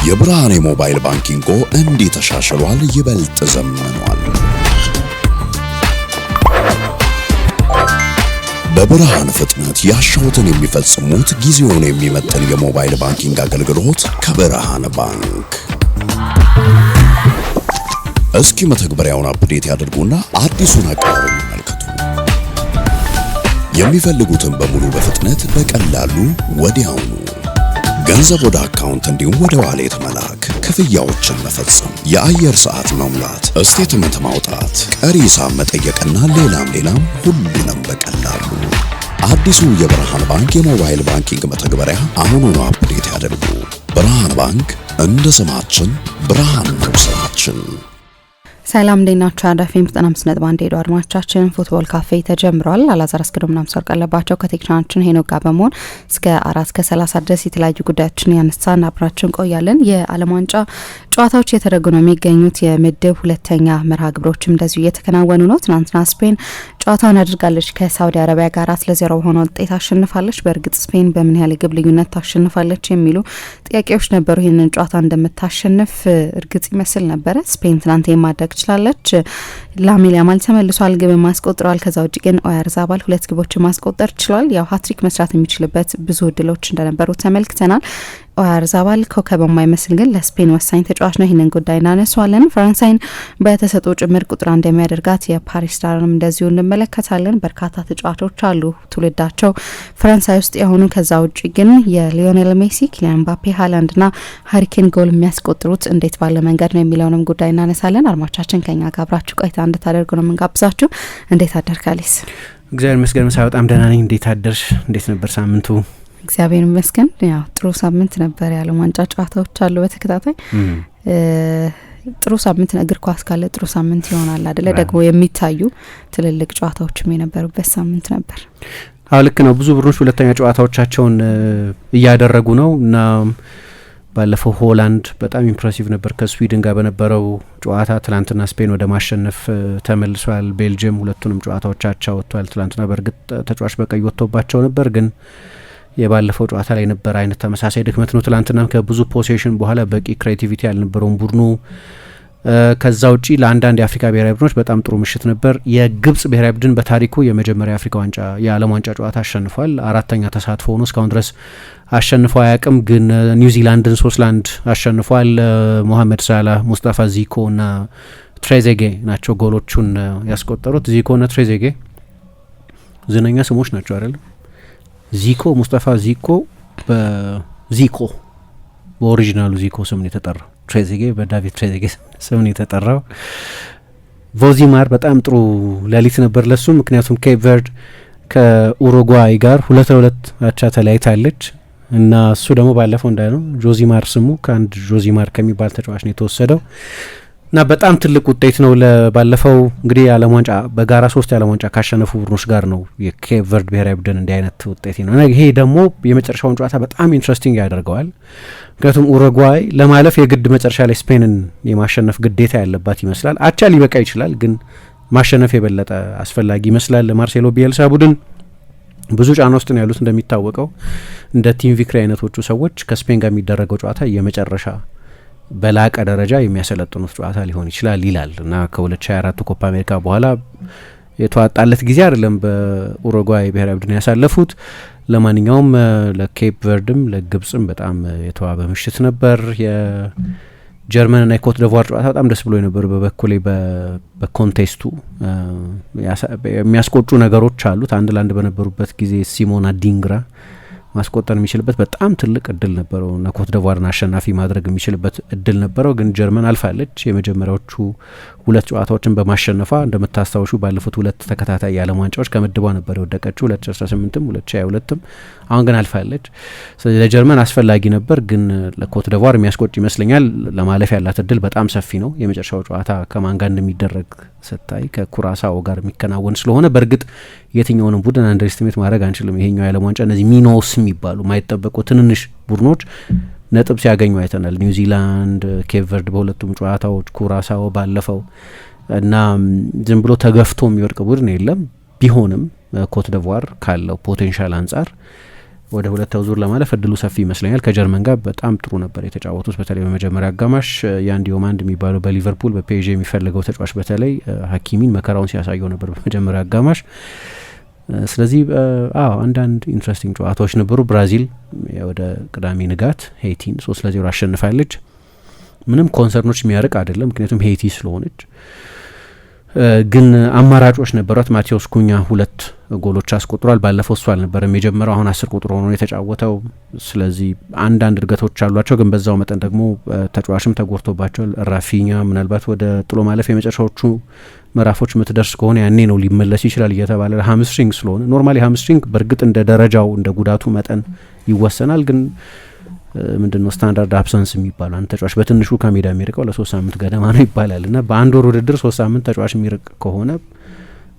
የብርሃን የሞባይል ባንኪንጎ እንዲህ ተሻሽሏል፣ ይበልጥ ዘመኗል። በብርሃን ፍጥነት ያሻውትን የሚፈጽሙት ጊዜውን የሚመጥን የሞባይል ባንኪንግ አገልግሎት ከብርሃን ባንክ። እስኪ መተግበሪያውን አፕዴት ያድርጉና አዲሱን አቀራረብ ይመልከቱ። የሚፈልጉትን በሙሉ በፍጥነት በቀላሉ ወዲያውኑ ገንዘብ ወደ አካውንት እንዲሁም ወደ ዋሌት መላክ፣ ክፍያዎችን መፈጸም፣ የአየር ሰዓት መሙላት፣ ስቴትመንት ማውጣት፣ ቀሪ ሂሳብ መጠየቅና ሌላም ሁሉንም በቀላሉ። አዲሱ የብርሃን ባንክ የሞባይል ባንኪንግ መተግበሪያ አሁኑኑ አፕዴት ያድርጉ። ብርሃን ባንክ እንደ ስማችን ብርሃን ነው ስራችን። ሰላም እንደናችሁ አዳፊም 95.1 ሄዶ አድማጮቻችን ፉትቦል ካፌ ተጀምሯል። አላዛር አስገዶምና መስር ቀለባቸው ከቴክኒሻችን ሄኖክ ጋር በመሆን እስከ 4:30 ድረስ የተለያዩ ጉዳዮችን ያነሳን አብራችን ቆያለን። የዓለም ዋንጫ ጨዋታዎች የተደረጉ ነው የሚገኙት። የምድብ ሁለተኛ መርሃ ግብሮችም እንደዚሁ እየተከናወኑ ነው። ትናንትና ስፔን ጨዋታውን አድርጋለች ከሳውዲ አረቢያ ጋር 4-0 በሆነ ውጤት አሸንፋለች። በእርግጥ ስፔን በምን ያህል ግብ ልዩነት ታሸንፋለች የሚሉ ጥያቄዎች ነበሩ። ይህንን ጨዋታ እንደምታሸንፍ እርግጥ ይመስል ነበረ። ስፔን ትናንት የማድረግ ችላለች። ላሚን ያማል ተመልሷል፣ ግብ ማስቆጥሯል። ከዛ ውጭ ግን ኦያርዛባል 2 ግቦችን ማስቆጠር ችሏል። ያው ሃትሪክ መስራት የሚችልበት ብዙ እድሎች እንደነበሩ ተመልክተናል። ኦያርዛባል ኮከብ የማይመስል ግን ለስፔን ወሳኝ ተጫዋች ነው። ይህንን ጉዳይ እናነሳዋለን። ፈረንሳይን በተሰጦ ጭምር ቁጥር እንደሚያደርጋት የፓሪስ ስታርንም እንደዚሁ እንመለከታለን። በርካታ ተጫዋቾች አሉ ትውልዳቸው ፈረንሳይ ውስጥ የሆኑ። ከዛ ውጭ ግን የሊዮኔል ሜሲ፣ ኪሊያን ምባፔ፣ ሃላንድና ሃሪኬን ጎል የሚያስቆጥሩት እንዴት ባለ መንገድ ነው የሚለውንም ጉዳይ እናነሳለን። አድማቻችን ከኛ ጋር አብራችሁ ቆይታ እንድታደርጉ ነው የምንጋብዛችሁ። እንዴት አደርካሊስ? እግዚአብሔር ይመስገን መሳይ፣ በጣም ደህና ነኝ። እንዴት አደርሽ? እንዴት ነበር ሳምንቱ? እግዚአብሔር ይመስገን። ያው ጥሩ ሳምንት ነበር። የዓለም ዋንጫ ጨዋታዎች አሉ በተከታታይ። ጥሩ ሳምንት እግር ኳስ ካለ ጥሩ ሳምንት ይሆናል አይደለ? ደግሞ የሚታዩ ትልልቅ ጨዋታዎችም የነበሩበት ሳምንት ነበር። አዎ ልክ ነው። ብዙ ቡድኖች ሁለተኛ ጨዋታዎቻቸውን እያደረጉ ነው እና ባለፈው ሆላንድ በጣም ኢምፕሬሲቭ ነበር ከስዊድን ጋር በነበረው ጨዋታ። ትላንትና ስፔን ወደ ማሸነፍ ተመልሷል። ቤልጅየም ሁለቱንም ጨዋታዎቻቸው ወጥቷል። ትላንትና በእርግጥ ተጫዋች በቀይ ወጥቶባቸው ነበር፣ ግን የባለፈው ጨዋታ ላይ ነበር አይነት ተመሳሳይ ድክመት ነው። ትላንትና ከብዙ ፖሴሽን በኋላ በቂ ክሬቲቪቲ ያልነበረውን ቡድኑ። ከዛ ውጪ ለአንዳንድ የአፍሪካ ብሔራዊ ቡድኖች በጣም ጥሩ ምሽት ነበር። የግብጽ ብሔራዊ ቡድን በታሪኩ የመጀመሪያ የአፍሪካ ዋንጫ የዓለም ዋንጫ ጨዋታ አሸንፏል። 4ኛ ተሳትፎ ሆኖ እስካሁን ድረስ አሸንፎ አያውቅም። ግን ኒውዚላንድን 3-1 አሸንፏል። ሞሐመድ ሳላህ፣ ሙስጣፋ ዚኮ እና ትሬዜጌ ናቸው ጎሎቹን ያስቆጠሩት። ዚኮ እና ትሬዜጌ ዝነኛ ስሞች ናቸው አይደለም? ዚኮ ሙስጣፋ ዚኮ በዚኮ በኦሪጂናሉ ዚኮ ስም ነው የተጠራው። ትሬዜጌ በዳቪድ ትሬዜጌ ስም ነው የተጠራው። ቮዚማር በጣም ጥሩ ሌሊት ነበር ለሱ፣ ምክንያቱም ኬፕ ቨርድ ከኡሩጓይ ጋር 2-2 አቻ ተለያይታለች እና እሱ ደግሞ ባለፈው እንዳለው ጆዚማር ስሙ ከአንድ ጆዚማር ከሚባል ተጫዋች ነው የተወሰደው እና በጣም ትልቅ ውጤት ነው። ባለፈው እንግዲህ የዓለም ዋንጫ በጋራ 3 የዓለም ዋንጫ ካሸነፉ ቡድኖች ጋር ነው የኬፕ ቨርድ ብሔራዊ ቡድን እንዲህ አይነት ውጤት ነው እና ይሄ ደግሞ የመጨረሻውን ጨዋታ በጣም ኢንትረስቲንግ ያደርገዋል። ምክንያቱም ኡሩጓይ ለማለፍ የግድ መጨረሻ ላይ ስፔንን የማሸነፍ ግዴታ ያለባት ይመስላል። አቻ ሊበቃ ይችላል፣ ግን ማሸነፍ የበለጠ አስፈላጊ ይመስላል። ለማርሴሎ ቢኤልሳ ቡድን ብዙ ጫና ውስጥ ነው ያሉት። እንደሚታወቀው እንደ ቲም ቪክሪ አይነቶቹ ሰዎች ከስፔን ጋር የሚደረገው ጨዋታ የመጨረሻ በላቀ ደረጃ የሚያሰለጥኑት ጨዋታ ሊሆን ይችላል ይላል እና ከ2024 ኮፓ አሜሪካ በኋላ የተዋጣለት ጊዜ አይደለም በኡሩጓይ ብሔራዊ ቡድን ያሳለፉት። ለማንኛውም ለኬፕ ቨርድም ለግብጽም በጣም የተዋበ ምሽት ነበር። የጀርመንና የኮት ዲቯር ጨዋታ በጣም ደስ ብሎ የነበሩ በበኩሌ በኮንቴስቱ የሚያስቆጩ ነገሮች አሉት። 1-1 በነበሩበት ጊዜ ሲሞና ዲንግራ ማስቆጠር የሚችልበት በጣም ትልቅ እድል ነበረው እና ኮት ዲቯርን አሸናፊ ማድረግ የሚችልበት እድል ነበረው። ግን ጀርመን አልፋለች። የመጀመሪያዎቹ 2 ጨዋታዎችን በማሸነፏ እንደምታስታውሹ ባለፉት 2 ተከታታይ የዓለም ዋንጫዎች ከምድቧ ነበር የወደቀችው 2018ም 2022ም። አሁን ግን አልፋለች። ስለዚህ ለጀርመን አስፈላጊ ነበር፣ ግን ለኮት ዲቯር የሚያስቆጭ ይመስለኛል። ለማለፍ ያላት እድል በጣም ሰፊ ነው። የመጨረሻው ጨዋታ ከማን ጋር እንደሚደረግ ስታይ ከኩራሳው ጋር የሚከናወን ስለሆነ በእርግጥ የትኛውንም ቡድን አንደርስቲሜት ማድረግ አንችልም። ይሄኛው የዓለም ዋንጫ እነዚህ ሚኖስ የሚባሉ ማይጠበቁ ትንንሽ ቡድኖች ነጥብ ሲያገኙ አይተናል። ኒውዚላንድ፣ ኬፕ ቨርድ በሁለቱም ጨዋታዎች፣ ኩራሳው ባለፈው እና ዝም ብሎ ተገፍቶ የሚወድቅ ቡድን የለም። ቢሆንም ኮት ዲቯር ካለው ፖቴንሻል አንጻር ወደ ሁለተኛው ዙር ለማለፍ እድሉ ሰፊ ይመስለኛል። ከጀርመን ጋር በጣም ጥሩ ነበር የተጫወቱት። በተለይ በመጀመሪያ አጋማሽ ያን ዲዮማንድ የሚባለው በሊቨርፑል በፔዥ የሚፈልገው ተጫዋች በተለይ ሀኪሚን መከራውን ሲያሳየው ነበር በመጀመሪያ አጋማሽ። ስለዚህ አንዳንድ ኢንትረስቲንግ ጨዋታዎች ነበሩ። ብራዚል ወደ ቅዳሜ ንጋት ሄይቲን 3-0 አሸንፋለች። ምንም ኮንሰርኖች የሚያርቅ አይደለም፣ ምክንያቱም ሄይቲ ስለሆነች። ግን አማራጮች ነበሯት። ማቴዎስ ኩኛ 2 ጎሎች አስቆጥሯል። ባለፈው እሱ አልነበረም የጀመረው፣ አሁን 10 ቁጥር ሆኖ የተጫወተው። ስለዚህ አንዳንድ እድገቶች አሏቸው፣ ግን በዛው መጠን ደግሞ ተጫዋችም ተጎድቶባቸዋል። ራፊኛ ምናልባት ወደ ጥሎ ማለፍ የመጨረሻዎቹ ምዕራፎች ምትደርስ ከሆነ ያኔ ነው ሊመለስ ይችላል እየተባለ ሃምስትሪንግ ስለሆነ ኖርማሊ ሃምስትሪንግ በእርግጥ እንደ ደረጃው እንደ ጉዳቱ መጠን ይወሰናል። ግን ምንድነው ስታንዳርድ አብሰንስ የሚባለው አንድ ተጫዋች በትንሹ ከሜዳ የሚርቀው ለ3 ሳምንት ገደማ ነው ይባላል እና በአንድ ወር ውድድር 3 ሳምንት ተጫዋች የሚርቅ ከሆነ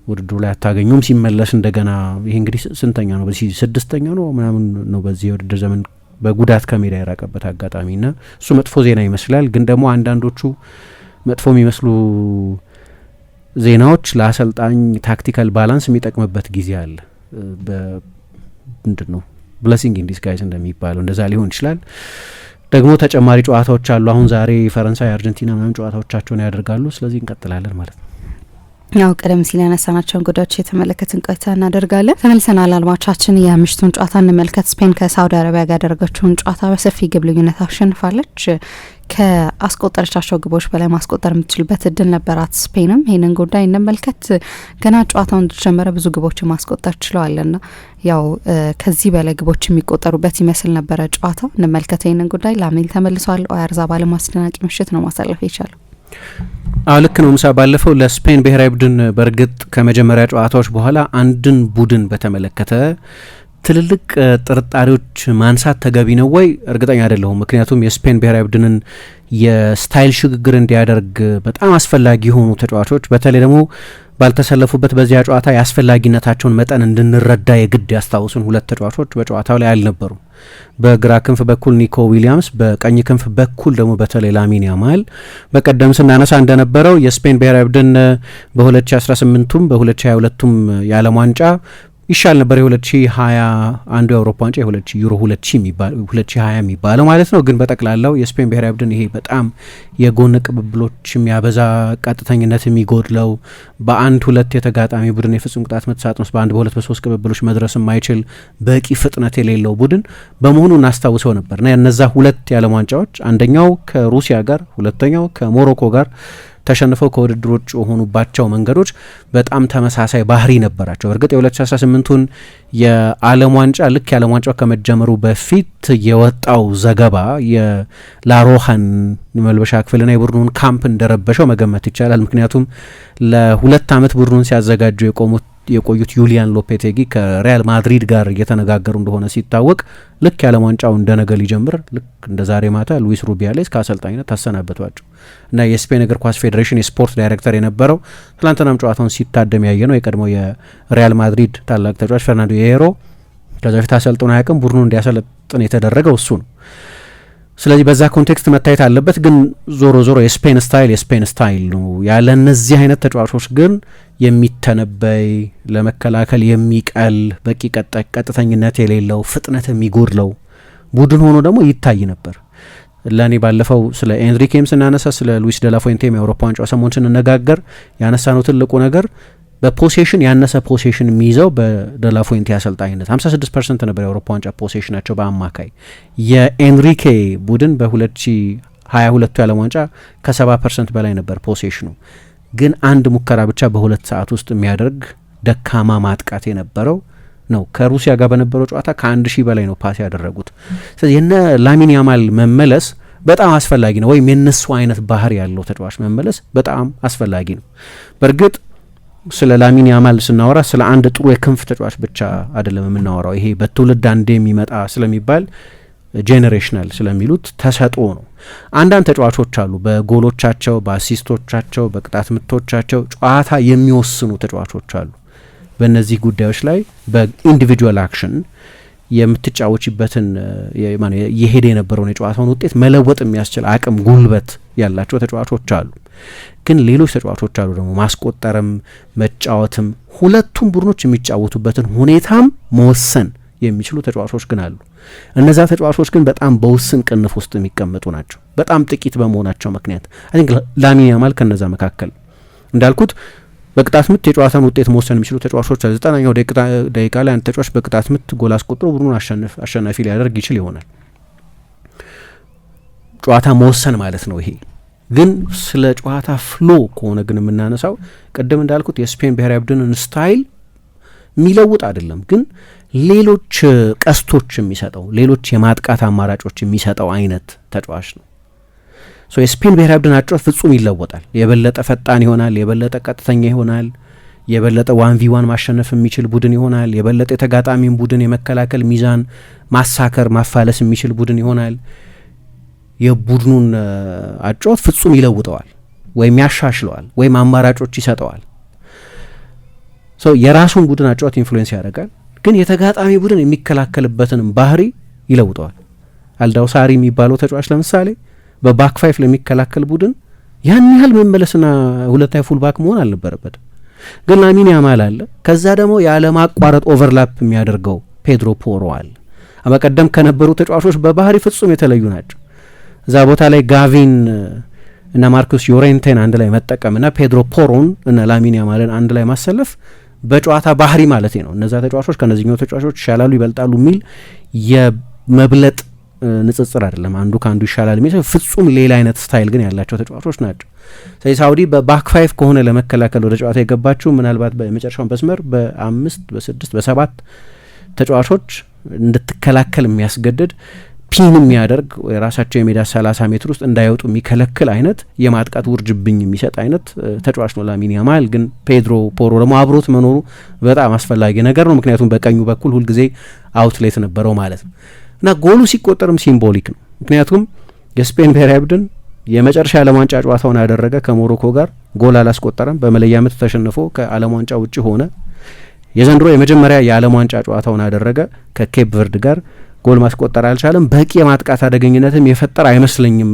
ውድድሩ ላይ አታገኙም። ሲመለስ እንደገና ይሄ እንግዲህ ስንተኛ ነው? በዚህ 6ኛ ነው ምናምን ነው በዚህ የውድድር ዘመን በጉዳት ከሜዳ የራቀበት አጋጣሚ እና እሱ መጥፎ ዜና ይመስላል። ግን ደግሞ አንዳንዶቹ መጥፎ የሚመስሉ ዜናዎች ለአሰልጣኝ ታክቲካል ባላንስ የሚጠቅምበት ጊዜ አለ። ምንድን ነው ብለሲንግ ኢን ዲስጋይዝ እንደሚባለው እንደዛ ሊሆን ይችላል። ደግሞ ተጨማሪ ጨዋታዎች አሉ። አሁን ዛሬ ፈረንሳይ፣ አርጀንቲና ምናምን ጨዋታዎቻቸውን ያደርጋሉ። ስለዚህ እንቀጥላለን ማለት ነው። ያው ቀደም ሲል ያነሳናቸውን ጉዳዮች የተመለከትን ቆይታ እናደርጋለን። ተመልሰናል። አድማጮቻችን የምሽቱን ጨዋታ እንመልከት። ስፔን ከሳውዲ አረቢያ ጋር ያደረገችውን ጨዋታ በሰፊ ግብ ልዩነት አሸንፋለች። ከአስቆጠረቻቸው ግቦች በላይ ማስቆጠር የምትችልበት እድል ነበራት ስፔንም። ይህንን ጉዳይ እንመልከት። ገና ጨዋታውን እንደተጀመረ ብዙ ግቦችን ማስቆጠር ችለዋልና ያው ከዚህ በላይ ግቦች የሚቆጠሩበት ይመስል ነበረ ጨዋታው። እንመልከት ይህንን ጉዳይ። ላሜል ተመልሷል። ኦያርዛባል አስደናቂ ምሽት ነው ማሳለፍ የቻለው። ልክ ነው። ምሳ ባለፈው ለስፔን ብሔራዊ ቡድን በእርግጥ ከመጀመሪያ ጨዋታዎች በኋላ አንድን ቡድን በተመለከተ ትልልቅ ጥርጣሬዎች ማንሳት ተገቢ ነው ወይ እርግጠኛ አይደለሁም። ምክንያቱም የስፔን ብሔራዊ ቡድንን የስታይል ሽግግር እንዲያደርግ በጣም አስፈላጊ የሆኑ ተጫዋቾች በተለይ ደግሞ ባልተሰለፉበት በዚያ ጨዋታ የአስፈላጊነታቸውን መጠን እንድንረዳ የግድ ያስታውሱን 2 ተጫዋቾች በጨዋታው ላይ አልነበሩም። በግራ ክንፍ በኩል ኒኮ ዊሊያምስ፣ በቀኝ ክንፍ በኩል ደግሞ በተለይ ላሚን ያማል። በቀደም ስናነሳ እንደነበረው የስፔን ብሔራዊ ቡድን በ2018ቱም በ2022ቱም የዓለም ዋንጫ ይሻል ነበር። የ2021 የአውሮፓ ዋንጫ ዩሮ 2020 የሚባለው ማለት ነው። ግን በጠቅላላው የስፔን ብሔራዊ ቡድን ይሄ በጣም የጎን ቅብብሎች የሚያበዛ፣ ቀጥተኝነት የሚጎድለው፣ በአንድ ሁለት የተጋጣሚ ቡድን የፍጹም ቅጣት ምት ሳጥን ውስጥ በአንድ በሁለት በሶስት ቅብብሎች መድረስ የማይችል በቂ ፍጥነት የሌለው ቡድን በመሆኑ እናስታውሰው ነበር እና እነዛ 2 የዓለም ዋንጫዎች አንደኛው ከሩሲያ ጋር፣ ሁለተኛው ከሞሮኮ ጋር ተሸንፈው ከውድድር ውጭ የሆኑባቸው መንገዶች በጣም ተመሳሳይ ባህሪ ነበራቸው። እርግጥ የ2018ቱን የዓለም ዋንጫ ልክ የዓለም ዋንጫው ከመጀመሩ በፊት የወጣው ዘገባ የላሮሃን መልበሻ ክፍልና የቡድኑን ካምፕ እንደረበሸው መገመት ይቻላል። ምክንያቱም ለ2 ዓመት ቡድኑን ሲያዘጋጁ የቆዩት ዩሊያን ሎፔቴጊ ከሪያል ማድሪድ ጋር እየተነጋገሩ እንደሆነ ሲታወቅ ልክ የዓለም ዋንጫው እንደነገ ሊጀምር ልክ እንደ ዛሬ ማታ ሉዊስ ሩቢያሌስ ከአሰልጣኝነት ታሰናበቷቸው እና የስፔን እግር ኳስ ፌዴሬሽን የስፖርት ዳይሬክተር የነበረው ትላንትናም ጨዋታውን ሲታደም ያየ ነው የቀድሞው የሪያል ማድሪድ ታላቅ ተጫዋች ፈርናንዶ ሄሮ ከዛ በፊት አሰልጥኖ አያውቅም። ቡድኑ እንዲያሰለጥን የተደረገው እሱ ነው። ስለዚህ በዛ ኮንቴክስት መታየት አለበት። ግን ዞሮ ዞሮ የስፔን ስታይል ነው። ያለ እነዚህ አይነት ተጫዋቾች ግን የሚተነበይ ለመከላከል የሚቀል በቂ ቀጥተኝነት የሌለው ፍጥነት የሚጎድለው ቡድን ሆኖ ደግሞ ይታይ ነበር። ለእኔ ባለፈው ስለ ኤንሪኬም ስናነሳ ስለ ሉዊስ ደላፎንቴም የአውሮፓ ዋንጫ ሰሞን ስንነጋገር ያነሳነው ትልቁ ነገር በፖሴሽን ያነሰ ፖሴሽን የሚይዘው በደላፎንቴ አሰልጣኝነት 56% ነበር የአውሮፓ ዋንጫ ፖሴሽናቸው በአማካይ። የኤንሪኬ ቡድን በ2022 የዓለም ዋንጫ ከ70% በላይ ነበር ፖሴሽኑ። ግን አንድ ሙከራ ብቻ በ2 ሰዓት ውስጥ የሚያደርግ ደካማ ማጥቃት የነበረው ነው። ከሩሲያ ጋር በነበረው ጨዋታ ከ1000 በላይ ነው ፓስ ያደረጉት። ስለዚህ የነ ላሚን ያማል መመለስ በጣም አስፈላጊ ነው፣ ወይም የነሱ አይነት ባህሪ ያለው ተጫዋች መመለስ በጣም አስፈላጊ ነው። በእርግጥ ስለ ላሚን ያማል ስናወራ ስለ አንድ ጥሩ የክንፍ ተጫዋች ብቻ አይደለም የምናወራው። ይሄ በትውልድ አንዴ የሚመጣ ስለሚባል ጄኔሬሽናል ስለሚሉት ተሰጥኦ ነው። አንዳንድ ተጫዋቾች አሉ በጎሎቻቸው፣ በአሲስቶቻቸው፣ በቅጣት ምቶቻቸው ጨዋታ የሚወስኑ ተጫዋቾች አሉ። በእነዚህ ጉዳዮች ላይ በኢንዲቪጁዋል አክሽን የምትጫወችበትን የሄደ የነበረውን የጨዋታውን ውጤት መለወጥ የሚያስችል አቅም፣ ጉልበት ያላቸው ተጫዋቾች አሉ። ግን ሌሎች ተጫዋቾች አሉ ደግሞ ማስቆጠርም መጫወትም ሁለቱም ቡድኖች የሚጫወቱበትን ሁኔታም መወሰን የሚችሉ ተጫዋቾች ግን አሉ። እነዛ ተጫዋቾች ግን በጣም በውስን ቅንፍ ውስጥ የሚቀመጡ ናቸው፣ በጣም ጥቂት በመሆናቸው ምክንያት። አይ ቲንክ ላሚን ያማል ከነዛ መካከል እንዳልኩት በቅጣት ምት የጨዋታን ውጤት መወሰን የሚችሉ ተጫዋቾች 90ኛው ደቂቃ ላይ አንድ ተጫዋች በቅጣት ምት ጎል አስቆጥሮ ቡድኑን አሸናፊ ሊያደርግ ይችል ይሆናል። ጨዋታ መወሰን ማለት ነው ይሄ። ግን ስለ ጨዋታ ፍሎ ከሆነ ግን የምናነሳው ቅድም እንዳልኩት የስፔን ብሔራዊ ቡድንን ስታይል የሚለውጥ አይደለም፣ ግን ሌሎች ቀስቶች የሚሰጠው ሌሎች የማጥቃት አማራጮች የሚሰጠው አይነት ተጫዋች ነው። የስፔን ብሔራዊ ቡድን አጫዋች ፍጹም ይለወጣል። የበለጠ ፈጣን ይሆናል፣ የበለጠ ቀጥተኛ ይሆናል፣ የበለጠ 1v1 ማሸነፍ የሚችል ቡድን ይሆናል፣ የበለጠ የተጋጣሚን ቡድን የመከላከል ሚዛን ማሳከር ማፋለስ የሚችል ቡድን ይሆናል። የቡድኑን አጫዋች ፍጹም ይለውጠዋል ወይም ያሻሽለዋል ወይም አማራጮች ይሰጠዋል። የራሱን ቡድን አጫዋች ኢንፍሉዌንስ ያደርጋል፣ ግን የተጋጣሚ ቡድን የሚከላከልበትን ባህሪ ይለውጠዋል። አልዳው ሳሪ የሚባለው ተጫዋች ለምሳሌ በባክ ፋይፍ ለሚከላከል ቡድን ያን ያህል መመለስና ሁለታዊ ፉል ባክ መሆን አልነበረበትም። ግን ላሚን ያማል አለ፣ ከዛ ደግሞ ያለማቋረጥ ኦቨርላፕ የሚያደርገው ፔድሮ ፖሮ አለ። በቀደም ከነበሩ ተጫዋቾች በባህሪ ፍጹም የተለዩ ናቸው። እዛ ቦታ ላይ ጋቪን እና ማርኩስ ዮሬንቴን አንድ ላይ መጠቀምና ፔድሮ ፖሮን እና ላሚን ያማልን አንድ ላይ ማሰለፍ በጨዋታ ባህሪ ማለት ነው። እነዛ ተጫዋቾች ከነዚህኛው ተጫዋቾች ይሻላሉ ይበልጣሉ የሚል የመብለጥ ንጽጽር አይደለም። አንዱ ከአንዱ ይሻላል የሚል ፍጹም ሌላ አይነት ስታይል ግን ያላቸው ተጫዋቾች ናቸው። ስለዚህ ሳውዲ በባክ ፋይፍ ከሆነ ለመከላከል ወደ ጨዋታ የገባችው ምናልባት በመጨረሻውን መስመር በ5 በ6 በ7 ተጫዋቾች እንድትከላከል የሚያስገድድ ፒን የሚያደርግ የራሳቸው የሜዳ 30 ሜትር ውስጥ እንዳይወጡ የሚከለክል አይነት የማጥቃት ውርጅብኝ የሚሰጥ አይነት ተጫዋች ነው ላሚን ያማል። ግን ፔድሮ ፖሮ ደግሞ አብሮት መኖሩ በጣም አስፈላጊ ነገር ነው፣ ምክንያቱም በቀኙ በኩል ሁልጊዜ አውትሌት ነበረው ማለት ነው። እና ጎሉ ሲቆጠርም ሲምቦሊክ ነው፣ ምክንያቱም የስፔን ብሔራዊ ቡድን የመጨረሻ የዓለም ዋንጫ ጨዋታውን ያደረገ ከሞሮኮ ጋር ጎል አላስቆጠረም። በመለያ ምት ተሸንፎ ከዓለም ዋንጫ ውጭ ሆነ። የዘንድሮ የመጀመሪያ የዓለም ዋንጫ ጨዋታውን ያደረገ ከኬፕ ቨርድ ጋር ጎል ማስቆጠር አልቻለም። በቂ የማጥቃት አደገኝነትም የፈጠረ አይመስለኝም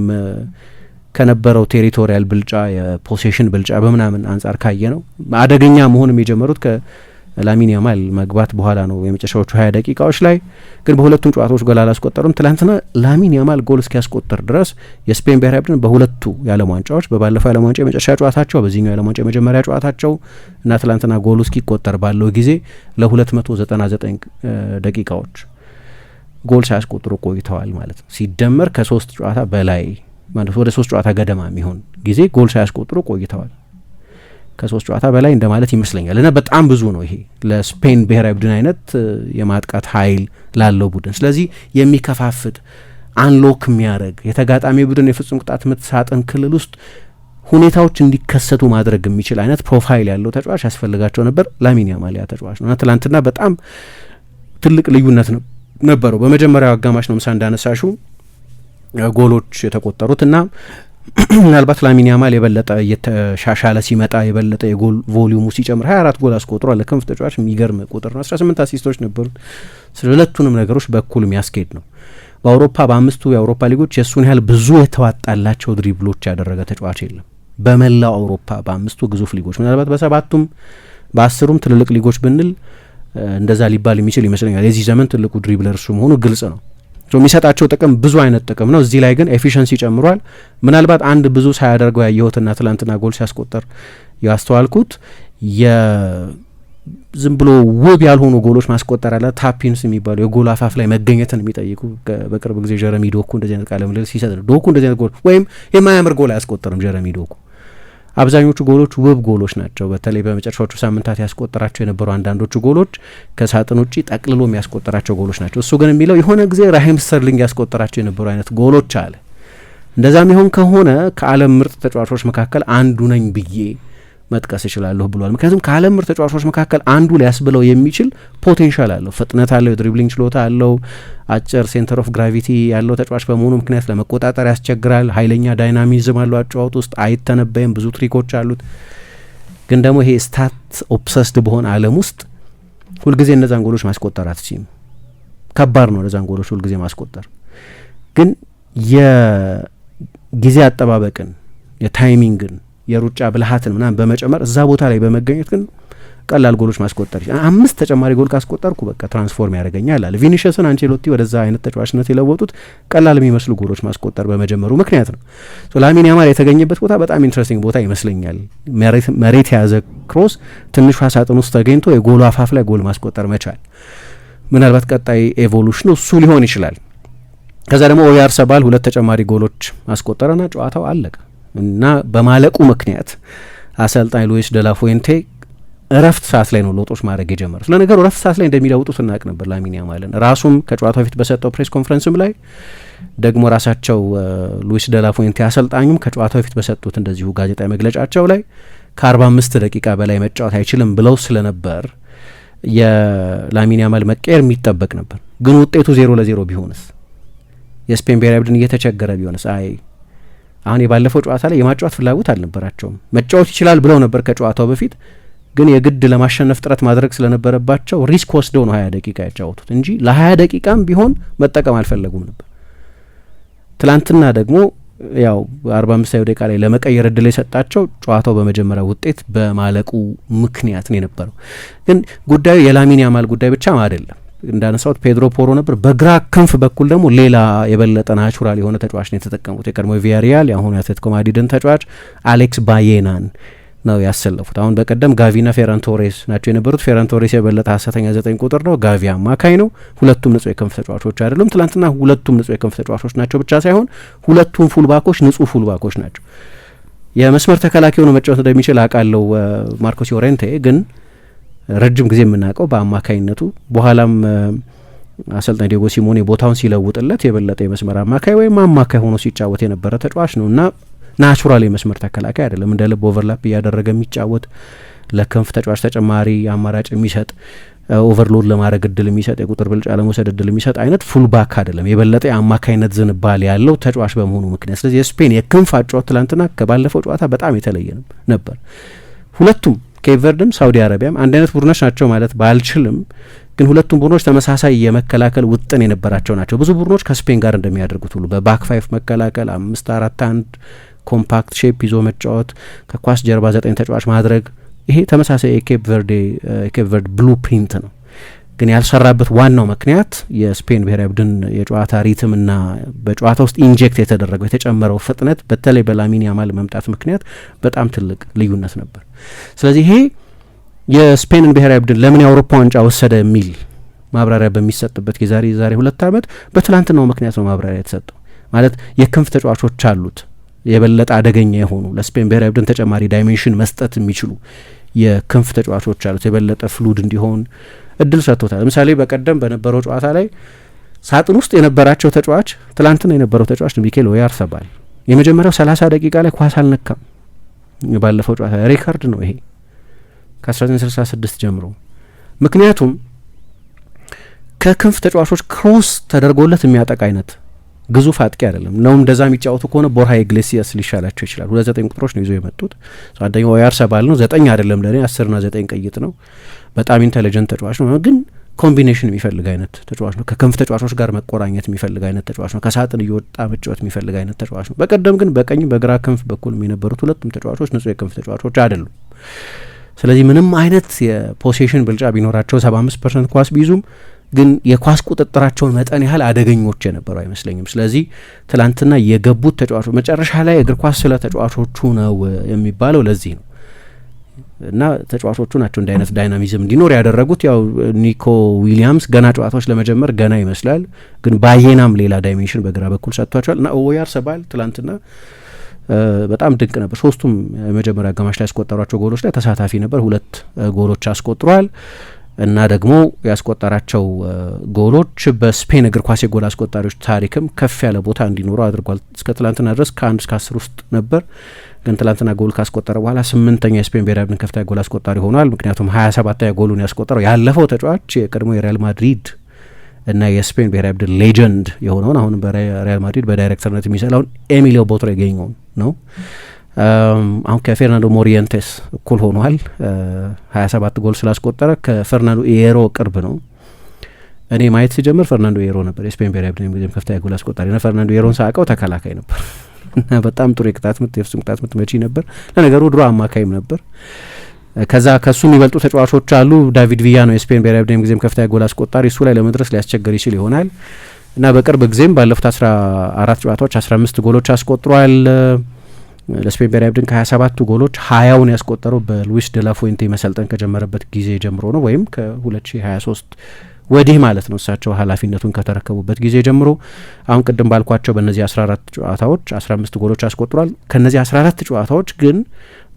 ከነበረው ቴሪቶሪያል ብልጫ የፖሴሽን ብልጫ በምናምን አንጻር ካየ ነው። አደገኛ መሆንም የጀመሩት ከላሚን ያማል መግባት በኋላ ነው የመጨረሻዎቹ 20 ደቂቃዎች ላይ። ግን በሁለቱም ጨዋታዎች ጎል አላስቆጠሩም። ትላንትና ላሚን ያማል ጎል እስኪያስቆጠር ድረስ የስፔን ብሔራዊ ቡድን በሁለቱ የዓለም ዋንጫዎች በባለፈው የዓለም ዋንጫ የመጨረሻ ጨዋታቸው፣ በዚህኛው የዓለም ዋንጫ የመጀመሪያ ጨዋታቸው እና ትላንትና ጎሉ እስኪቆጠር ባለው ጊዜ ለ299 ደቂቃዎች ጎል ሳያስቆጥሩ ቆይተዋል ማለት ነው። ሲደመር ከ3 ጨዋታ በላይ ማለት ወደ 3 ጨዋታ ገደማ የሚሆን ጊዜ ጎል ሳያስቆጥሩ ቆይተዋል። ከ3 ጨዋታ በላይ እንደማለት ይመስለኛል። እና በጣም ብዙ ነው ይሄ ለስፔን ብሔራዊ ቡድን አይነት የማጥቃት ኃይል ላለው ቡድን። ስለዚህ የሚከፋፍት አንሎክ የሚያደርግ የተጋጣሚ ቡድን የፍጹም ቅጣት ምት ሳጥን ክልል ውስጥ ሁኔታዎች እንዲከሰቱ ማድረግ የሚችል አይነት ፕሮፋይል ያለው ተጫዋች ያስፈልጋቸው ነበር። ላሚን ያማል ያ ተጫዋች ነው እና ትላንትና በጣም ትልቅ ልዩነት ነው ነበረው። በመጀመሪያው አጋማሽ ነው ምሳ እንዳነሳሹ ጎሎች የተቆጠሩት እና ምናልባት ላሚን ያማል የበለጠ እየተሻሻለ ሲመጣ የበለጠ የጎል ቮሊዩሙ ሲጨምር 24 ጎል አስቆጥሯል። ለክንፍ ተጫዋች የሚገርም ቁጥር ነው። 18 አሲስቶች ነበሩት። ስለ ሁለቱንም ነገሮች በኩል የሚያስኬድ ነው። በአውሮፓ በ5ቱ የአውሮፓ ሊጎች የእሱን ያህል ብዙ የተዋጣላቸው ድሪብሎች ያደረገ ተጫዋች የለም። በመላው አውሮፓ በ5ቱ ግዙፍ ሊጎች ምናልባት በ7ቱም በ10ቱም ትልልቅ ሊጎች ብንል እንደዛ ሊባል የሚችል ይመስለኛል። የዚህ ዘመን ትልቁ ድሪብለር እሱ መሆኑ ግልጽ ነው። የሚሰጣቸው ጥቅም ብዙ አይነት ጥቅም ነው። እዚህ ላይ ግን ኤፊሽንሲ ጨምሯል። ምናልባት አንድ ብዙ ሳያደርገው ያየሁትና ትላንትና ጎል ሲያስቆጠር ያስተዋልኩት ዝም ብሎ ውብ ያልሆኑ ጎሎች ማስቆጠር አለ። ታፒንስ የሚባሉ የጎል አፋፍ ላይ መገኘትን የሚጠይቁ በቅርብ ጊዜ ጀረሚ ዶኩ እንደዚህ አይነት ቃለ ምልልስ ሲሰጥ ዶኩ እንደዚህ አይነት ጎል ወይም የማያምር ጎል አያስቆጠርም ጀረሚ ዶኩ። አብዛኞቹ ጎሎች ውብ ጎሎች ናቸው። በተለይ በመጨረሻዎቹ ሳምንታት ያስቆጠራቸው የነበሩ አንዳንዶቹ ጎሎች ከሳጥን ውጪ ጠቅልሎ የሚያስቆጠራቸው ጎሎች ናቸው። እሱ ግን የሚለው የሆነ ጊዜ ራሂም ስተርሊንግ ያስቆጠራቸው የነበሩ አይነት ጎሎች አለ። እንደዛም ይሆን ከሆነ ከዓለም ምርጥ ተጫዋቾች መካከል አንዱ ነኝ ብዬ መጥቀስ እችላለሁ ብሏል። ምክንያቱም ከዓለም ምርጥ ተጫዋቾች መካከል አንዱ ሊያስብለው የሚችል ፖቴንሻል አለው፣ ፍጥነት አለው፣ የድሪብሊንግ ችሎታ አለው፣ አጭር ሴንተር ኦፍ ግራቪቲ ያለው ተጫዋች በመሆኑ ምክንያት ለመቆጣጠር ያስቸግራል። ኃይለኛ ዳይናሚዝም አለው አጫዋት ውስጥ አይተነበይም፣ ብዙ ትሪኮች አሉት። ግን ደግሞ ይሄ ስታት ኦብሰስድ በሆነ ዓለም ውስጥ ሁልጊዜ እነዛን ጎሎች ማስቆጠር አትችይም። ከባድ ነው እነዛን ጎሎች ሁልጊዜ ማስቆጠር። ግን የጊዜ አጠባበቅን የታይሚንግን የሩጫ ብልሃትን ምናምን በመጨመር እዛ ቦታ ላይ በመገኘት ግን ቀላል ጎሎች ማስቆጠር ይችላል። 5 ተጨማሪ ጎል ካስቆጠርኩ በቃ ትራንስፎርም ያደርገኛል አለ። ቪኒሽስን አንቼሎቲ ወደዛ አይነት ተጫዋችነት የለወጡት ቀላል የሚመስሉ ጎሎች ማስቆጠር በመጀመሩ ምክንያት ነው። ላሚን ያማል የተገኘበት ቦታ በጣም ኢንትረስቲንግ ቦታ ይመስለኛል። መሬት የያዘ ክሮስ ትንሿ ሳጥን ውስጥ ተገኝቶ የጎሉ አፋፍ ላይ ጎል ማስቆጠር መቻል ምናልባት ቀጣይ ኤቮሉሽኑ እሱ ሊሆን ይችላል። ከዛ ደግሞ ኦያርሰባል 2 ተጨማሪ ጎሎች ማስቆጠረና ጨዋታው አለቀ እና በማለቁ ምክንያት አሰልጣኝ ሉዊስ ደላፉዌንቴ እረፍት ሰዓት ላይ ነው ለውጦች ማድረግ የጀመሩት። ለነገሩ እረፍት ሰዓት ላይ እንደሚለውጡት እናውቅ ነበር ላሚን ያማልን። ራሱም ከጨዋታው በፊት በሰጠው ፕሬስ ኮንፈረንስም ላይ ደግሞ ራሳቸው ሉዊስ ደላፉዌንቴ አሰልጣኙም ከጨዋታው በፊት በሰጡት እንደዚሁ ጋዜጣዊ መግለጫቸው ላይ ከ45 ደቂቃ በላይ መጫወት አይችልም ብለው ስለነበር የላሚን ያማል መቀየር የሚጠበቅ ነበር። ግን ውጤቱ 0-0 ቢሆንስ የስፔን ብሔራዊ ቡድን እየተቸገረ ቢሆንስ? አይ አሁን የባለፈው ጨዋታ ላይ የማጫወት ፍላጎት አልነበራቸውም። መጫወት ይችላል ብለው ነበር ከጨዋታው በፊት፣ ግን የግድ ለማሸነፍ ጥረት ማድረግ ስለነበረባቸው ሪስክ ወስደው ነው 20 ደቂቃ ያጫወቱት እንጂ ለ20 ደቂቃም ቢሆን መጠቀም አልፈለጉም ነበር። ትላንትና ደግሞ ያው 45 ደቂቃ ላይ ለመቀየር እድል የሰጣቸው ጨዋታው በመጀመሪያ ውጤት በማለቁ ምክንያት ነው የነበረው። ግን ጉዳዩ የላሚን ያማል ጉዳይ ብቻም አይደለም። እንዳነሳሁት ፔድሮ ፖሮ ነበር። በግራ ክንፍ በኩል ደግሞ ሌላ የበለጠ ናቹራል የሆነ ተጫዋች ነው የተጠቀሙት። የቀድሞ ቪያሪያል የአሁኑ የአትሌቲኮ ማድሪድን ተጫዋች አሌክስ ባዬናን ነው ያሰለፉት። አሁን በቀደም ጋቪና ፌራን ቶሬስ ናቸው የነበሩት። ፌራን ቶሬስ የበለጠ ሀሰተኛ 9 ቁጥር ነው፣ ጋቪ አማካይ ነው። ሁለቱም ንጹህ የክንፍ ተጫዋቾች አይደሉም። ትላንትና ሁለቱም ንጹህ የክንፍ ተጫዋቾች ናቸው ብቻ ሳይሆን ሁለቱም ፉልባኮች ንጹህ ፉልባኮች ናቸው። የመስመር ተከላካይ ሆኖ መጫወት እንደሚችል አውቃለሁ ማርኮስ ዮሬንቴ፣ ግን ረጅም ጊዜ የምናውቀው በአማካይነቱ በኋላም አሰልጣኝ ዲዮጎ ሲሞኔ ቦታውን ሲለውጥለት የበለጠ የመስመር አማካይ ወይም አማካይ ሆኖ ሲጫወት የነበረ ተጫዋች ነው እና ናቹራል የመስመር ተከላካይ አይደለም። እንደ ልብ ኦቨርላፕ እያደረገ የሚጫወት ለክንፍ ተጫዋች ተጨማሪ አማራጭ የሚሰጥ ኦቨርሎድ ለማድረግ እድል የሚሰጥ የቁጥር ብልጫ ለመውሰድ እድል የሚሰጥ አይነት ፉልባክ አይደለም። የበለጠ የአማካይነት ዝንባሌ ያለው ተጫዋች በመሆኑ ምክንያት ስለዚህ የስፔን የክንፍ አጫወት ትላንትና ከባለፈው ጨዋታ በጣም የተለየ ነበር። ሁለቱም ኬፕ ቨርድም ሳውዲ አረቢያም አንድ አይነት ቡድኖች ናቸው ማለት ባልችልም፣ ግን ሁለቱም ቡድኖች ተመሳሳይ የመከላከል ውጥን የነበራቸው ናቸው። ብዙ ቡድኖች ከስፔን ጋር እንደሚያደርጉት ሁሉ በባክ 5 መከላከል 5-4-1 ኮምፓክት ሼፕ ይዞ መጫወት፣ ከኳስ ጀርባ 9 ተጫዋች ማድረግ፣ ይሄ ተመሳሳይ የኬፕ ቨርድ ብሉ ፕሪንት ነው። ግን ያልሰራበት ዋናው ምክንያት የስፔን ብሔራዊ ቡድን የጨዋታ ሪትምና በጨዋታ ውስጥ ኢንጀክት የተደረገው የተጨመረው ፍጥነት በተለይ በላሚን ያማል መምጣት ምክንያት በጣም ትልቅ ልዩነት ነበር። ስለዚህ ይሄ የስፔንን ብሔራዊ ቡድን ለምን የአውሮፓ ዋንጫ ወሰደ የሚል ማብራሪያ በሚሰጥበት የዛሬ 2 ዓመት በትላንትናው ምክንያት ነው ማብራሪያ የተሰጠው። ማለት የክንፍ ተጫዋቾች አሉት የበለጠ አደገኛ የሆኑ ለስፔን ብሔራዊ ቡድን ተጨማሪ ዳይሜንሽን መስጠት የሚችሉ የክንፍ ተጫዋቾች አሉት የበለጠ ፍሉድ እንዲሆን እድል ሰጥቶታል። ለምሳሌ በቀደም በነበረው ጨዋታ ላይ ሳጥን ውስጥ የነበራቸው ተጫዋች ትላንትና የነበረው ተጫዋች ሚኬል ኦያርሰባል የመጀመሪያው 30 ደቂቃ ላይ ኳስ አልነካም። ባለፈው ጨዋታ ሬከርድ ነው ይሄ ከ1966 ጀምሮ። ምክንያቱም ከክንፍ ተጫዋቾች ክሮስ ተደርጎለት የሚያጠቃ አይነት ግዙፍ አጥቂ አይደለም ነው። እንደዛ የሚጫወቱ ከሆነ ቦርሃ ኢግሌሲያስ ሊሻላቸው ይችላል። 2 ቁጥሮች ነው ይዘው የመጡት። አንደኛው ኦያርሰባል ነው፣ 9 አይደለም ለኔ 10ና 9 ቅይጥ ነው። በጣም ኢንተሊጀንት ተጫዋች ነው፣ ግን ኮምቢኔሽን የሚፈልግ አይነት ተጫዋች ነው። ከክንፍ ተጫዋቾች ጋር መቆራኘት የሚፈልግ አይነት ተጫዋች ነው። ከሳጥን እየወጣ መጫወት የሚፈልግ አይነት ተጫዋች ነው። በቀደም ግን በቀኝ በግራ ክንፍ በኩል የነበሩት ሁለቱም ተጫዋቾች ንጹህ የክንፍ ተጫዋቾች አይደሉም። ስለዚህ ምንም አይነት የፖሴሽን ብልጫ ቢኖራቸው 75% ኳስ ቢይዙም ግን የኳስ ቁጥጥራቸውን መጠን ያህል አደገኞች የነበሩ አይመስለኝም። ስለዚህ ትላንትና የገቡት ተጫዋቾች መጨረሻ ላይ እግር ኳስ ስለ ተጫዋቾቹ ነው የሚባለው ለዚህ ነው እና ተጫዋቾቹ ናቸው እንዲህ አይነት ዳይናሚዝም እንዲኖር ያደረጉት። ያው ኒኮ ዊሊያምስ ገና ጨዋታዎች ለመጀመር ገና ይመስላል፣ ግን ባዬናም ሌላ ዳይሜንሽን በግራ በኩል ሰጥቷቸዋል እና ኦያርሰባል ትላንትና በጣም ድንቅ ነበር። 3ቱም የመጀመሪያ አጋማሽ ላይ ያስቆጠሯቸው ጎሎች ላይ ተሳታፊ ነበር። 2 ጎሎች አስቆጥሯል እና ደግሞ ያስቆጠራቸው ጎሎች በስፔን እግር ኳስ የጎል አስቆጣሪዎች ታሪክም ከፍ ያለ ቦታ እንዲኖሩ አድርጓል። እስከ ትላንትና ድረስ ከ1 እስከ 10 ውስጥ ነበር፣ ግን ትላንትና ጎል ካስቆጠረ በኋላ 8ኛ የስፔን ብሔራዊ ቡድን ከፍተኛ ጎል አስቆጣሪ ሆኗል። ምክንያቱም 27ኛ ጎሉን ያስቆጠረው ያለፈው ተጫዋች የቀድሞ የሪያል ማድሪድ እና የስፔን ብሔራዊ ቡድን ሌጀንድ የሆነውን አሁን በሪያል ማድሪድ በዳይሬክተርነት የሚሰራውን ኤሚሊዮ ቦትሬጌኞን ነው። አሁን ከፌርናንዶ ሞሪየንቴስ እኩል ሆኗል 27 ጎል ስላስቆጠረ። ከፈርናንዶ ኤሮ ቅርብ ነው። እኔ ማየት ሲጀምር ፈርናንዶ ኤሮ ነበር የስፔን ብሔራዊ ቡድን ጊዜም ከፍተኛ ጎል አስቆጣሪ ነው። ፈርናንዶ ኤሮን ሳቀው ተከላካይ ነበር እና በጣም ጥሩ የቅጣት ምት የፍጹም ቅጣት ምት መቺ ነበር። ለነገሩ ድሮ አማካይም ነበር ከዛ ከሱ የሚበልጡ ተጫዋቾች አሉ። ዳቪድ ቪያ ነው የስፔን ብሔራዊ ቡድን ጊዜም ከፍተኛ ጎል አስቆጣሪ። እሱ ላይ ለመድረስ ሊያስቸግር ይችል ይሆናል እና በቅርብ ጊዜም ባለፉት 14 ጨዋታዎች 15 ጎሎች አስቆጥሯል። ለስፔን ብሔራዊ ቡድን ከ27ቱ ጎሎች 20ውን ያስቆጠረው በሉዊስ ደ ላ ፉዌንቴ መሰልጠን ከጀመረበት ጊዜ ጀምሮ ነው፣ ወይም ከ2023 ወዲህ ማለት ነው። እሳቸው ኃላፊነቱን ከተረከቡበት ጊዜ ጀምሮ አሁን ቅድም ባልኳቸው በእነዚህ 14 ጨዋታዎች 15 ጎሎች አስቆጥሯል። ከነዚህ 14 ጨዋታዎች ግን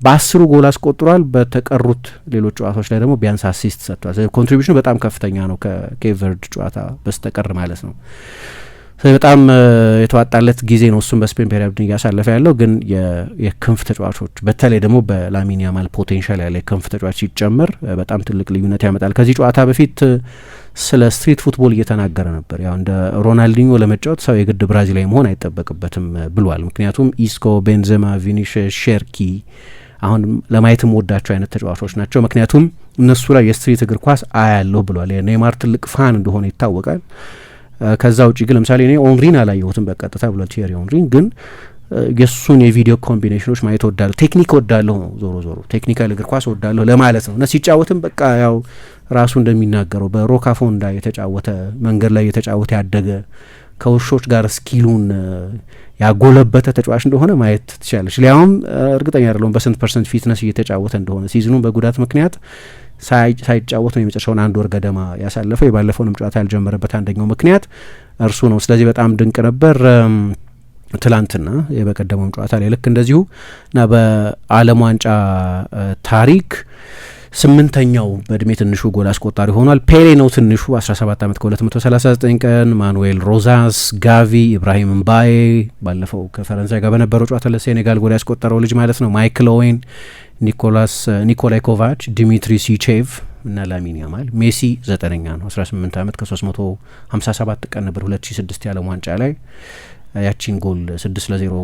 በ10 ጎል አስቆጥሯል። በተቀሩት ሌሎች ጨዋታዎች ላይ ደግሞ ቢያንስ አሲስት ሰጥቷል። ኮንትሪቢዩሽኑ በጣም ከፍተኛ ነው ከኬፕ ቨርድ ጨዋታ በስተቀር ማለት ነው። በጣም የተዋጣለት ጊዜ ነው እሱም በስፔን ብሔራዊ ቡድን እያሳለፈ ያለው። ግን የክንፍ ተጫዋቾች በተለይ ደግሞ በላሚን ያማል ፖቴንሻል ያለ የክንፍ ተጫዋች ሲጨመር በጣም ትልቅ ልዩነት ያመጣል። ከዚህ ጨዋታ በፊት ስለ ስትሪት ፉትቦል እየተናገረ ነበር። ያው እንደ ሮናልዲኞ ለመጫወት ሰው የግድ ብራዚላዊ መሆን አይጠበቅበትም ብሏል። ምክንያቱም ኢስኮ፣ ቤንዜማ፣ ቪኒሽስ፣ ሼርኪ አሁን ለማየትም ወዳቸው አይነት ተጫዋቾች ናቸው። ምክንያቱም እነሱ ላይ የስትሪት እግር ኳስ አያለሁ ብሏል። ኔይማር ትልቅ ፋን እንደሆነ ይታወቃል። ከዛ ውጪ ግን ለምሳሌ እኔ ኦንሪን አላየሁትም በቀጥታ ብሏል ቲየሪ ኦንሪን። ግን የእሱን የቪዲዮ ኮምቢኔሽኖች ማየት ወዳለሁ፣ ቴክኒክ ወዳለሁ ነው። ዞሮ ቴክኒካል እግር ኳስ ወዳለሁ ለማለት ነው። እና ሲጫወትም በቃ ያው ራሱ እንደሚናገረው በሮካፎንዳ የተጫወተ መንገድ ላይ የተጫወተ ያደገ ከውሾች ጋር ስኪሉን ያጎለበተ ተጫዋች እንደሆነ ማየት ትችላለች። ሊያውም እርግጠኛ አይደለሁም በስንት ፐርሰንት ፊትነስ እየተጫወተ እንደሆነ። ሲዝኑን በጉዳት ምክንያት ሳይጫወት ነው የመጨረሻውን 1 ወር ገደማ ያሳለፈው። የባለፈውንም ጨዋታ ያልጀመረበት አንደኛው ምክንያት እርሱ ነው። ስለዚህ በጣም ድንቅ ነበር። ትላንትና የበቀደመውም ጨዋታ ላይ ልክ እንደዚሁ እና በዓለም ዋንጫ ታሪክ 8ኛው በእድሜ ትንሹ ጎል አስቆጣሪ ሆኗል። ፔሌ ነው ትንሹ 17 ዓመት ከ239 ቀን፣ ማኑኤል ሮዛስ፣ ጋቪ፣ ኢብራሂም ምባዬ ባለፈው ከፈረንሳይ ጋር በነበረው ጨዋታ ለሴኔጋል ጎል ያስቆጠረው ልጅ ማለት ነው፣ ማይክል ኦዌን፣ ኒኮላይ ኮቫች፣ ዲሚትሪ ሲቼቭ እና ላሚን ያማል። ሜሲ 9ኛ ነው 18 ዓመት ከ357 ቀን ነበር 2006 የዓለም ዋንጫ ላይ ያቺን ጎል 6-0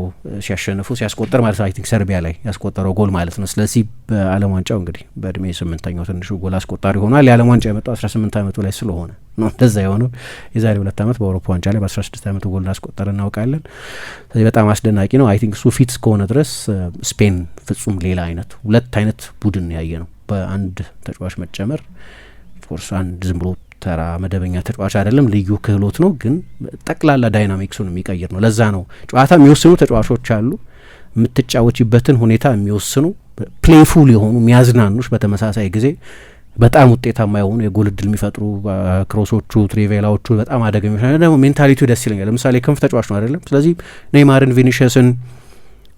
ሲያሸንፉ ሲያስቆጠር ማለት ነው። አይ ቲንክ ሰርቢያ ላይ ያስቆጠረው ጎል ማለት ነው። ስለዚህ በዓለም ዋንጫው እንግዲህ በእድሜ 8ኛው ትንሹ ጎል አስቆጣሪ ሆኗል። የዓለም ዋንጫ የመጣው 18 ዓመቱ ላይ ስለሆነ ነው እንደዛ የሆነው። የዛሬ 2 ዓመት በአውሮፓ ዋንጫ ላይ በ16 ዓመቱ ጎል አስቆጠረ እናውቃለን። ስለዚህ በጣም አስደናቂ ነው። አይ ቲንክ እሱ ፊት እስከሆነ ድረስ ስፔን ፍጹም ሌላ አይነት 2 አይነት ቡድን ያየ ነው በአንድ ተጫዋች መጨመር። ፎርስ አንድ ዝም ብሎ ተራ መደበኛ ተጫዋች አይደለም፣ ልዩ ክህሎት ነው። ግን ጠቅላላ ዳይናሚክሱን የሚቀይር ነው። ለዛ ነው ጨዋታ የሚወስኑ ተጫዋቾች አሉ፣ የምትጫወችበትን ሁኔታ የሚወስኑ ፕሌይፉል የሆኑ የሚያዝናኑሽ፣ በተመሳሳይ ጊዜ በጣም ውጤታማ የሆኑ የጎል እድል የሚፈጥሩ ክሮሶቹ፣ ትሪቬላዎቹ በጣም አደገኞች ናቸው። ደግሞ ሜንታሊቲው ደስ ይለኛል። ለምሳሌ ክንፍ ተጫዋች ነው አይደለም። ስለዚህ ኔይማርን፣ ቪኒሽስን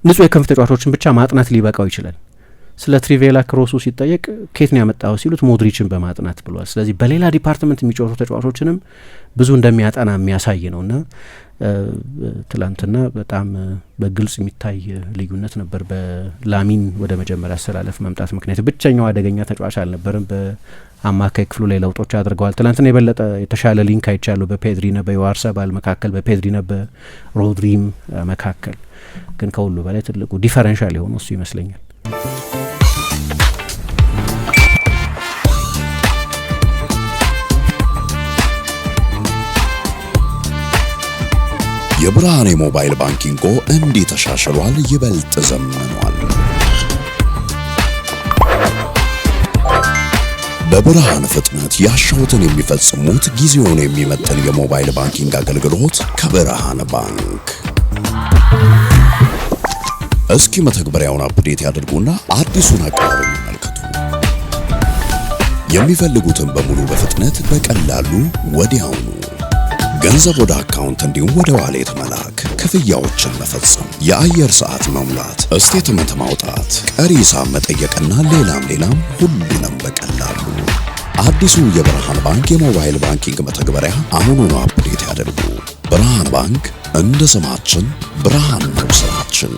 ንጹህ የክንፍ ተጫዋቾችን ብቻ ማጥናት ሊበቃው ይችላል። ስለ ትሪቬላ ክሮሱ ሲጠየቅ ኬት ነው ያመጣው ሲሉት ሞድሪችን በማጥናት ብሏል። ስለዚህ በሌላ ዲፓርትመንት የሚጫወቱ ተጫዋቾችንም ብዙ እንደሚያጠና የሚያሳይ ነው እና ትላንትና በጣም በግልጽ የሚታይ ልዩነት ነበር በላሚን ወደ መጀመሪያ አሰላለፍ መምጣት ምክንያት። ብቸኛው አደገኛ ተጫዋች አልነበርም። በአማካይ ክፍሉ ላይ ለውጦች አድርገዋል። ትላንትና የበለጠ የተሻለ ሊንክ አይቻለሁ በፔድሪና በዮአርሰባል መካከል፣ በፔድሪና በሮድሪም መካከል። ግን ከሁሉ በላይ ትልቁ ዲፈረንሻል የሆነው እሱ ይመስለኛል። የብርሃን የሞባይል ባንኪንጎ እንዲህ ተሻሽሏል፣ ይበልጥ ዘምኗል። በብርሃን ፍጥነት ያሻውትን የሚፈጽሙት ጊዜውን የሚመጥን የሞባይል ባንኪንግ አገልግሎት ከብርሃን ባንክ። እስኪ መተግበሪያውን አፕዴት ያድርጉና አዲሱን አቀራረብ ይመልከቱ። የሚፈልጉትን በሙሉ በፍጥነት በቀላሉ ወዲያውኑ ገንዘብ ወደ አካውንት እንዲሁም ወደ ዋሌት መላክ፣ ክፍያዎችን መፈጸም፣ የአየር ሰዓት መሙላት፣ ስቴትመንት ማውጣት፣ ቀሪ ሂሳብ መጠየቅና ሌላም ሁሉንም በቀላሉ። አዲሱ የብርሃን ባንክ የሞባይል ባንኪንግ መተግበሪያ አሁኑኑ አፕዴት ያድርጉ። ብርሃን ባንክ እንደ ስማችን ብርሃን ነው ስራችን።